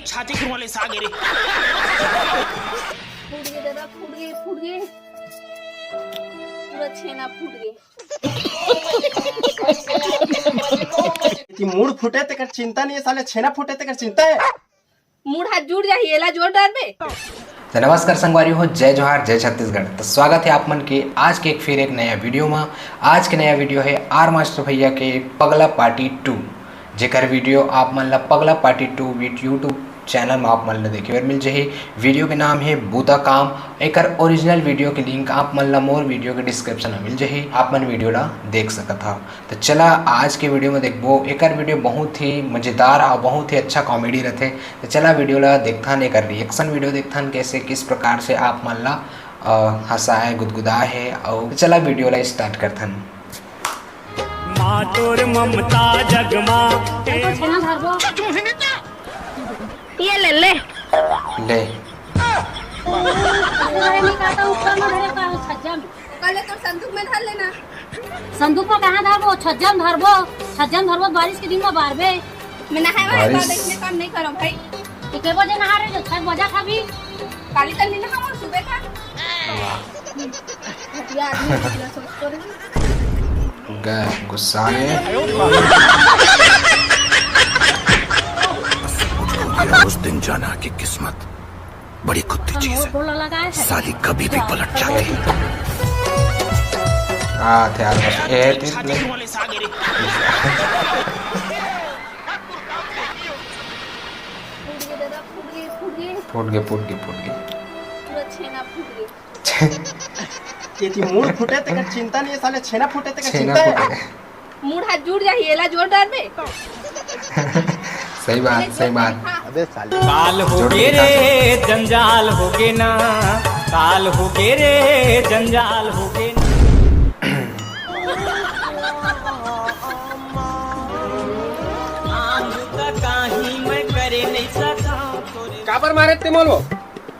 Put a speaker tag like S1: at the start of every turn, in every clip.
S1: छाती वाले सागे रे।
S2: फूट गए दादा, फूट गए पूरा छेना फूट गए।
S3: मूड फूटे तेकर चिंता नहीं है साले, छेना फूटे तेकर चिंता है।
S2: मूड हाथ जुड़ जाही एला जोर डाल बे।
S4: तो नमस्कार संगवारी हो, जय जोहार, जय छत्तीसगढ़। तो स्वागत है आप मन के आज के फिर एक नया वीडियो में। आज के नया वीडियो है आर मास्टर भैया के पगला पार्टी 2, जेकर वीडियो आप मन ला पगला पार्टी 2 यूट्यूब चैनल में आप मन ला देखे बर मिल जाही। वीडियो के नाम है बूता काम। एकर ओरिजिनल वीडियो के लिंक आप मन ला मोर वीडियो के डिस्क्रिप्शन में मिल जाही, आप मन वीडियो ला देख सकत हो। तो चला आज के वीडियो में देखबो। एकर वीडियो बहुत ही मज़ेदार और बहुत ही अच्छा कॉमेडी रहते। तो चला वीडियो ला देखथन, एकर रिएक्शन वीडियो देखथन कैसे किस प्रकार से आप मन ला हंसाए गुदगुदाए है। और चला वीडियो ला स्टार्ट करथन।
S1: माँ तोर ममता जगमा
S2: ये ले ले कल तो संदूक में धर लेना।
S5: संदूक में कहाँ धरबो? छज्जन धरबो बारिश के दिन में बारबे।
S2: मैं नहाए वाले बाद देखने काम नहीं करो भाई।
S5: तो के बजे नहा रहे जो 6 बजे खाबी?
S2: काली तल्ली नहा और सुबह का या आदमी कितना सोच कर
S4: गए गुस्सा में
S6: उस दिन जाना कि किस्मत बड़ी कुत्ती चीज है, साली कभी भी पलट जाती है।
S1: छाती वाले सागे रे।
S2: फूट गए पूरा छेना फूट गए।
S3: ये मूड फूटे तेकर चिंता नहीं है साले, छेना फूटे तेकर चिंता है।
S2: मूड हाथ जुड़ जाही एला जोर डाल बे।
S4: सही बात।
S3: अबे साले
S1: काल हो गे रे जंजाल हो गे ना, काल हो गे रे जंजाल हो गे ना।
S3: काबर मारे ते मोलो?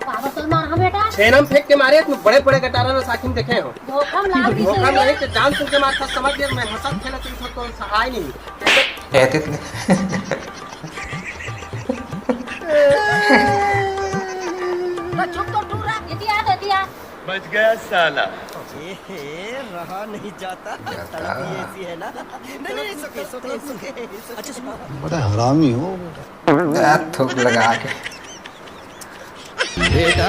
S5: पावर तो मार हम बेटा।
S3: छेनम फेंक के मारे तू, बड़े बड़े गटारा ना साकिम देखे हो।
S5: धोखम लाग दी
S3: धोखा नहीं तो जान सुन के मारता, समझ गया मैं हंसत खेला तुम तो सहाय नहीं।
S5: चुप तो टूरा इतिया
S6: बच गया साला।
S1: रहा नहीं जाता ऐसी है ना। नहीं सुके। अच्छा सुनो,
S6: बड़ा हरामी हो
S4: थूक लगा के
S6: बेटा,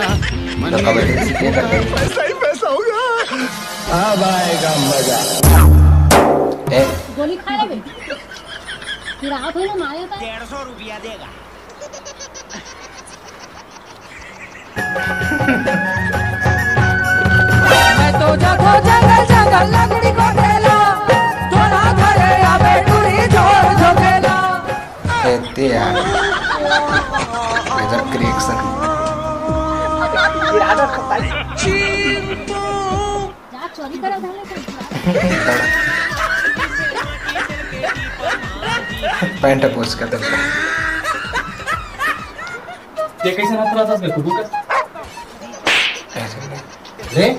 S6: पैसा ही पैसा होगा। अब आएगा मजा।
S5: गोली खा ले बे। फिर आप ही ना मारे था।
S1: 150 रुपया देगा।
S7: मैं तो जागो जंगल लकड़ी को ठेला, थोड़ा घरे आवे टूरी जोर झोकेला।
S4: यार गजब क्रिएशन।
S5: जा चोरी करा धाले
S4: पैंट पोच का तो
S3: ये कैसे हाथ रहा था इसमें कुकुर का? रे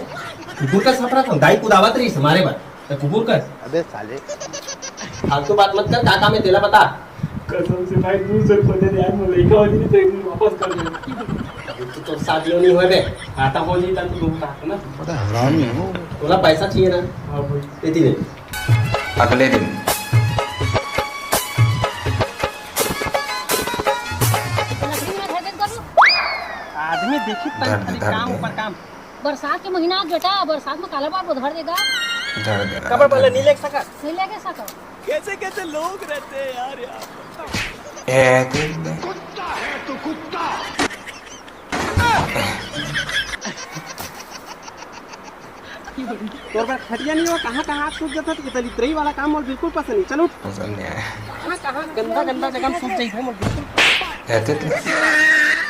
S3: कुकुर का साथ रहा था, गाय कुदावत रही हमारे बार तो कुकुर का। अबे साले फालतू बात मत कर, काका में तेला बता। कसम से भाई 200 रुपए दे यार, मैं लेके वाली नहीं तो एक दिन वापस कर दे। तू तो शादियों नहीं हुए बे, आता हो जी तब तू घूमता है ना।
S6: बड़ा हरामी हो।
S3: तोला पैसा चाहिए ना? हां भाई दे दे।
S4: अगले दिन
S3: आदमी देखी तक काम ऊपर काम।
S5: बरसात के महीना बेटा, बरसात में काला बार धर देगा।
S3: कबर पहले नहीं लेक सका।
S5: सही लगे सको।
S1: कैसे लोग रहते हैं यार।
S6: कुत्ता है तू, कुत्ता।
S3: तोर बार खटिया नहीं हुआ, कहाँ हाथ सूख जाता तो इतनी वाला काम और बिल्कुल पसंद नहीं। चलो
S4: पसंद नहीं आया।
S3: कहाँ गंदा जगह में सूख जाइए मोर बिल्कुल।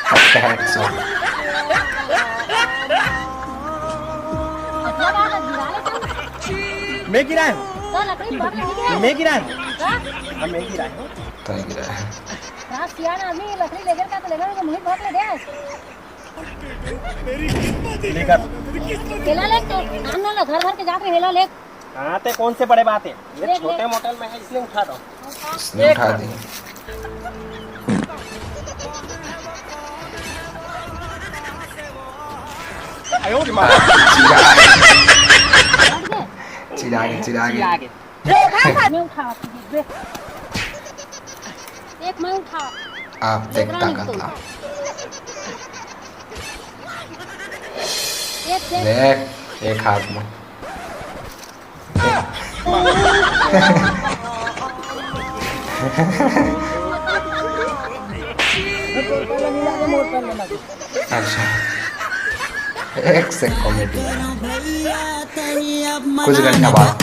S5: अपना बात गिरा ले तो।
S3: मैं गिराया हूँ,
S5: तो लकड़ी पकड़ के
S3: मैं गिराया हूँ। मैं गिराया हूँ।
S4: तो गिरा है।
S5: रात सियाना आदमी लकड़ी लेकर का तो लेकर तो मुही भाग ले दे।
S3: लेकर
S5: हेला ले तो हम ना घर के जाके हेला ले।
S3: हाँ ते कौन से बड़े बात है, ये छोटे मोटल में है इसलिए उठा दो।
S4: इसने उठा दी। चिरागे चिरागे
S5: मैं उठा एक मैं उठा
S4: आप देखता कतला
S5: एक देख
S4: देख एक हाथ में अच्छा एक से कॉमेडी कुछ घंटा बाद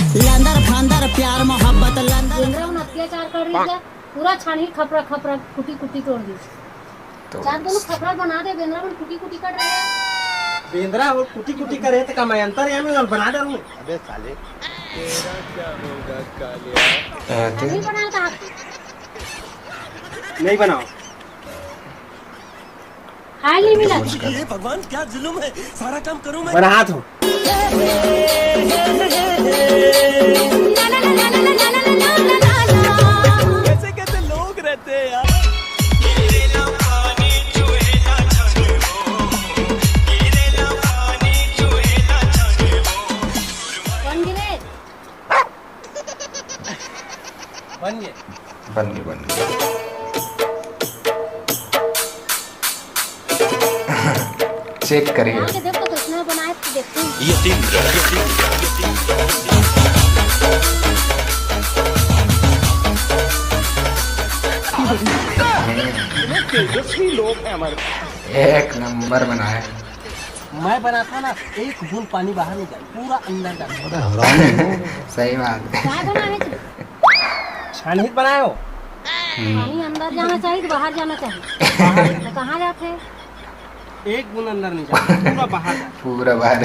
S5: इंद्रवन अत्याचार कर रही है पूरा छानी खपरा खपरा कुटी कुटी तोड़ दी
S4: तो
S5: चार दोनों खपरा बना दे बेंद्रावन कुटी कुटी कर रहे हैं
S3: बेंद्रा और कुटी कुटी करे तो का मैं अंतर है मैं बना दे रहा
S1: अबे साले
S5: नहीं बनाया था
S3: नहीं बनाओ
S5: हाल नहीं मिला
S1: ये भगवान क्या जुल्म है, सारा काम करूं मैं।
S3: बना हाथ हो
S1: कैसे कैसे लोग रहते हैं यार।
S5: बन गए
S3: बन गए
S4: बन गए बन गए चेक करिए
S5: बना के देखो तो इसने बनाए तो देखते हैं
S1: तेजस्वी लोग हैं हमारे।
S4: एक नंबर बनाया
S3: मैं बनाता ना एक बूंद पानी बाहर नहीं जाए पूरा अंदर डाल
S4: सही बात है
S5: क्या बनाए थे
S3: छानहित बनाए हो
S5: पानी अंदर जाना चाहिए तो बाहर जाना चाहिए तो कहाँ जाते हैं
S3: एक बूंद अंदर नहीं जाए पूरा बाहर जाए
S4: पूरा बाहर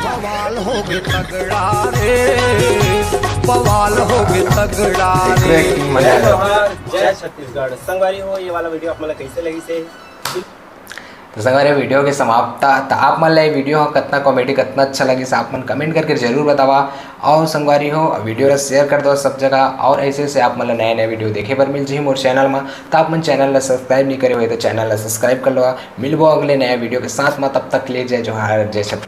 S1: बवाल होगे तगड़ा रे, बवाल होगे तगड़ा रे।
S3: जय जोहार जय छत्तीसगढ़ संगवारी हो ये वाला वीडियो आपल्याला कैसे लगी से
S4: तो संगवारी वीडियो के समाप्ता तो आप मन ला वीडियो कितना कॉमेडी कितना अच्छा लगी से आप मन कमेंट करके जरूर बतावा और संगवारी हो वीडियो ला शेयर कर दो सब जगह और ऐसे से आप मन नया नया वीडियो देखे पर मिल जी मोर चैनल में तो आप मन चैनल ला सब्सक्राइब नहीं करे हुए तो चैनल ला सब्सक्राइब कर लो मिलबो अगले नया वीडियो के साथ में तब तक ले जय जोहार जय छत्तीसगढ़।